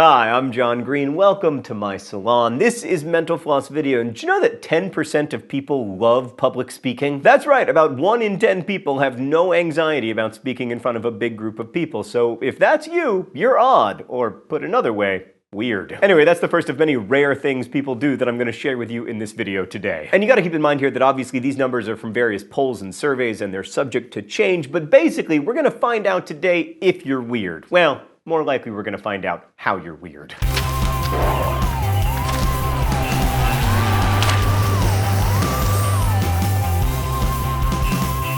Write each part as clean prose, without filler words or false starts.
Hi, I'm John Green. Welcome to my salon. This is Mental Floss Video, and did you know that 10% of people love public speaking? That's right, about 1 in 10 people have no anxiety about speaking in front of a big group of people. So if that's you, you're odd, or put another way, weird. Anyway, that's the first of many rare things people do that I'm going to share with you in this video today. And you got to keep in mind here that obviously these numbers are from various polls and surveys and they're subject to change, but basically we're going to find out today if you're weird. Well, more likely we're going to find out how you're weird.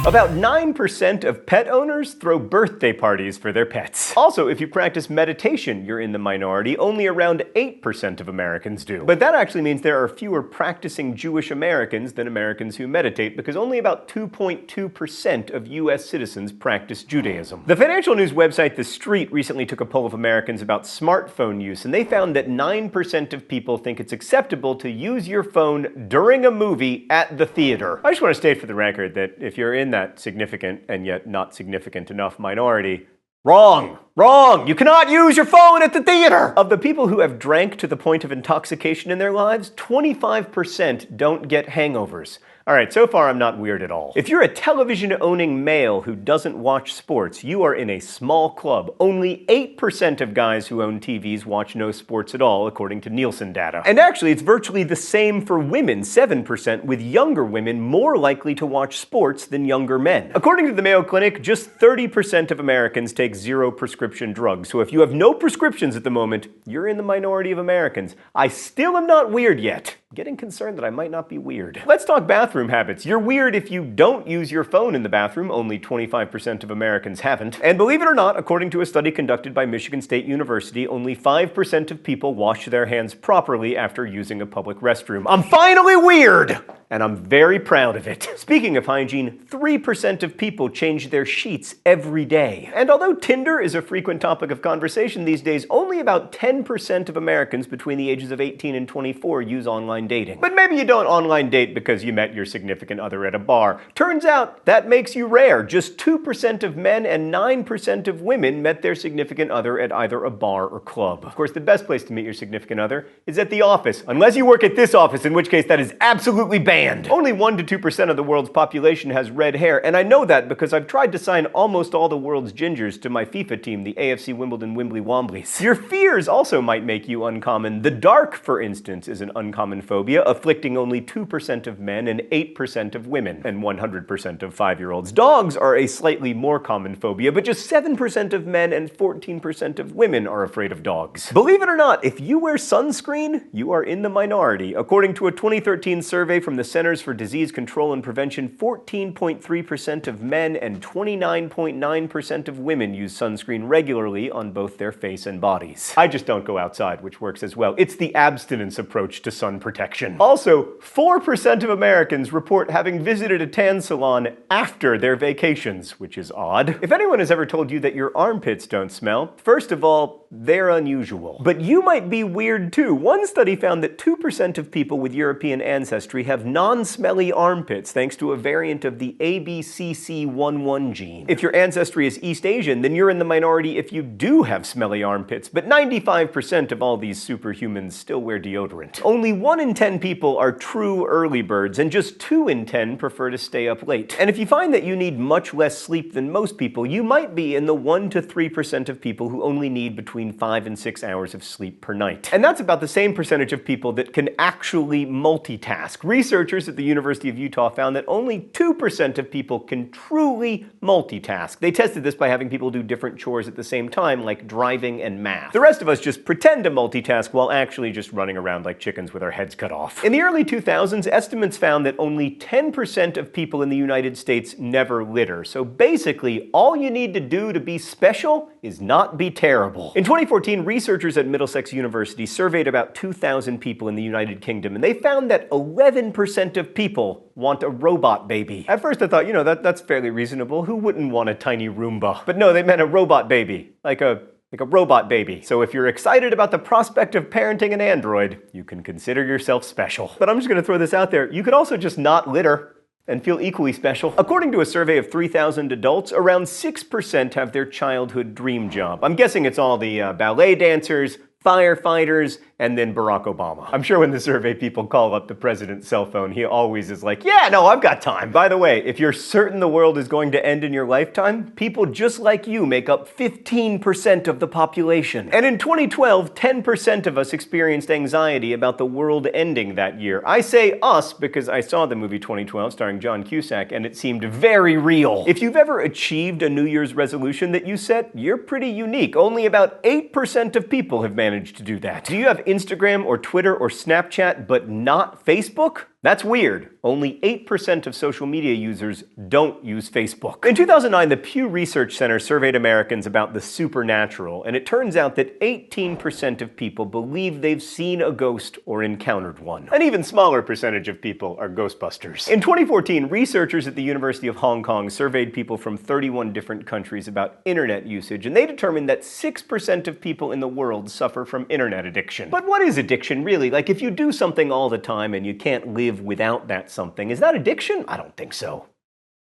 About 9% of pet owners throw birthday parties for their pets. Also, if you practice meditation, you're in the minority. Only around 8% of Americans do. But that actually means there are fewer practicing Jewish Americans than Americans who meditate, because only about 2.2% of US citizens practice Judaism. The financial news website The Street recently took a poll of Americans about smartphone use, and they found that 9% of people think it's acceptable to use your phone during a movie at the theater. I just want to state for the record that if you're in that significant and yet not significant enough minority, wrong! Wrong! You cannot use your phone at the theater! Of the people who have drank to the point of intoxication in their lives, 25% don't get hangovers. Alright, so far I'm not weird at all. If you're a television-owning male who doesn't watch sports, you are in a small club. Only 8% of guys who own TVs watch no sports at all, according to Nielsen data. And actually, it's virtually the same for women, 7%, with younger women more likely to watch sports than younger men. According to the Mayo Clinic, just 30% of Americans take 0 prescription drugs. So if you have no prescriptions at the moment, you're in the minority of Americans. I still am not weird yet. I'm getting concerned that I might not be weird. Let's talk bathroom habits. You're weird if you don't use your phone in the bathroom. Only 25% of Americans haven't. And believe it or not, according to a study conducted by Michigan State University, only 5% of people wash their hands properly after using a public restroom. I'm finally weird! And I'm very proud of it. Speaking of hygiene, 3% of people change their sheets every day. And although Tinder is a frequent topic of conversation these days, only about 10% of Americans between the ages of 18 and 24 use online dating. But maybe you don't online date because you met your significant other at a bar. Turns out that makes you rare. Just 2% of men and 9% of women met their significant other at either a bar or club. Of course, the best place to meet your significant other is at the office. Unless you work at this office, in which case that is absolutely banned. Only 1 to 2% of the world's population has red hair, and I know that because I've tried to sign almost all the world's gingers to my FIFA team, the AFC Wimbledon Wimbly Womblies. Your fears also might make you uncommon. The dark, for instance, is an uncommon phobia, afflicting only 2% of men and 8% of women, and 100% of 5-year-olds. Dogs are a slightly more common phobia, but just 7% of men and 14% of women are afraid of dogs. Believe it or not, if you wear sunscreen, you are in the minority. According to a 2013 survey from the Centers for Disease Control and Prevention, 14.3% of men and 29.9% of women use sunscreen regularly on both their face and bodies. I just don't go outside, which works as well. It's the abstinence approach to sun protection. Also, 4% of Americans report having visited a tan salon after their vacations, which is odd. If anyone has ever told you that your armpits don't smell, first of all, they're unusual. But you might be weird too. One study found that 2% of people with European ancestry have non-smelly armpits thanks to a variant of the ABCC11 gene. If your ancestry is East Asian, then you're in the minority if you do have smelly armpits, but 95% of all these superhumans still wear deodorant. Only 1 in 10 people are true early birds, and just 2 in 10 prefer to stay up late. And if you find that you need much less sleep than most people, you might be in the 1 to 3% of people who only need between 5 and 6 hours of sleep per night. And that's about the same percentage of people that can actually multitask. Researchers at the University of Utah found that only 2% of people can truly multitask. They tested this by having people do different chores at the same time, like driving and math. The rest of us just pretend to multitask while actually just running around like chickens with our heads cut off. In the early 2000s, estimates found that only 10% of people in the United States never litter. So basically, all you need to do to be special is not be terrible. In 2014, researchers at Middlesex University surveyed about 2,000 people in the United Kingdom, and they found that 11% of people want a robot baby. At first I thought, you know, that's fairly reasonable. Who wouldn't want a tiny Roomba? But no, they meant a robot baby. Like a robot baby. So if you're excited about the prospect of parenting an android, you can consider yourself special. But I'm just gonna throw this out there. You could also just not litter and feel equally special. According to a survey of 3,000 adults, around 6% have their childhood dream job. I'm guessing it's all the ballet dancers, firefighters, and then Barack Obama. I'm sure when the survey people call up the president's cell phone, he always is like, yeah, no, I've got time. By the way, if you're certain the world is going to end in your lifetime, people just like you make up 15% of the population. And in 2012, 10% of us experienced anxiety about the world ending that year. I say us because I saw the movie 2012 starring John Cusack, and it seemed very real. If you've ever achieved a New Year's resolution that you set, you're pretty unique. Only about 8% of people have managed to do that. Do you have Instagram or Twitter or Snapchat but not Facebook? That's weird. Only 8% of social media users don't use Facebook. In 2009, the Pew Research Center surveyed Americans about the supernatural, and it turns out that 18% of people believe they've seen a ghost or encountered one. An even smaller percentage of people are Ghostbusters. In 2014, researchers at the University of Hong Kong surveyed people from 31 different countries about internet usage, and they determined that 6% of people in the world suffer from internet addiction. But what is addiction really? Like, if you do something all the time and you can't live without that something, is that addiction? I don't think so.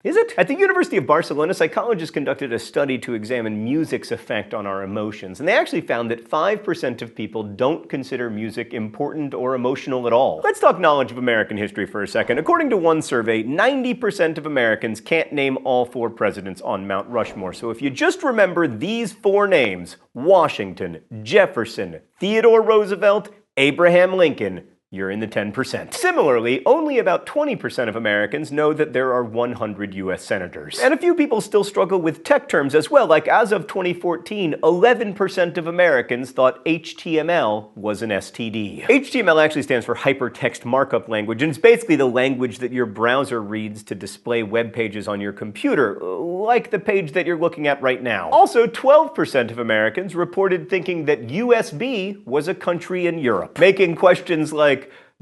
Is it? At the University of Barcelona, psychologists conducted a study to examine music's effect on our emotions, and they actually found that 5% of people don't consider music important or emotional at all. Let's talk knowledge of American history for a second. According to one survey, 90% of Americans can't name all 4 presidents on Mount Rushmore. So if you just remember these 4 names, Washington, Jefferson, Theodore Roosevelt, Abraham Lincoln, you're in the 10%. Similarly, only about 20% of Americans know that there are 100 US senators. And a few people still struggle with tech terms as well, like as of 2014, 11% of Americans thought HTML was an STD. HTML actually stands for Hypertext Markup Language, and it's basically the language that your browser reads to display web pages on your computer, like the page that you're looking at right now. Also, 12% of Americans reported thinking that USB was a country in Europe, making questions like,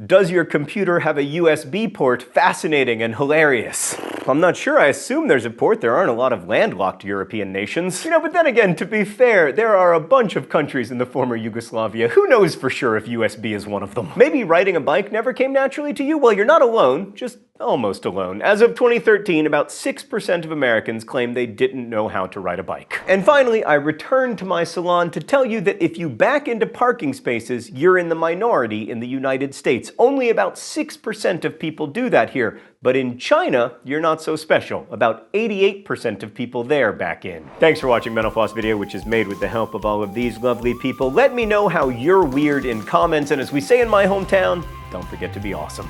does your computer have a USB port fascinating and hilarious? I'm not sure. I assume there's a port. There aren't a lot of landlocked European nations. But then again, to be fair, there are a bunch of countries in the former Yugoslavia. Who knows for sure if USB is one of them? Maybe riding a bike never came naturally to you? Well, you're not alone, just almost alone. As of 2013, about 6% of Americans claim they didn't know how to ride a bike. And finally, I returned to my salon to tell you that if you back into parking spaces, you're in the minority in the United States. Only about 6% of people do that here. But in China, you're not so special. About 88% of people there back in. Thanks for watching Mental Floss video, which is made with the help of all of these lovely people. Let me know how you're weird in comments, and as we say in my hometown, don't forget to be awesome.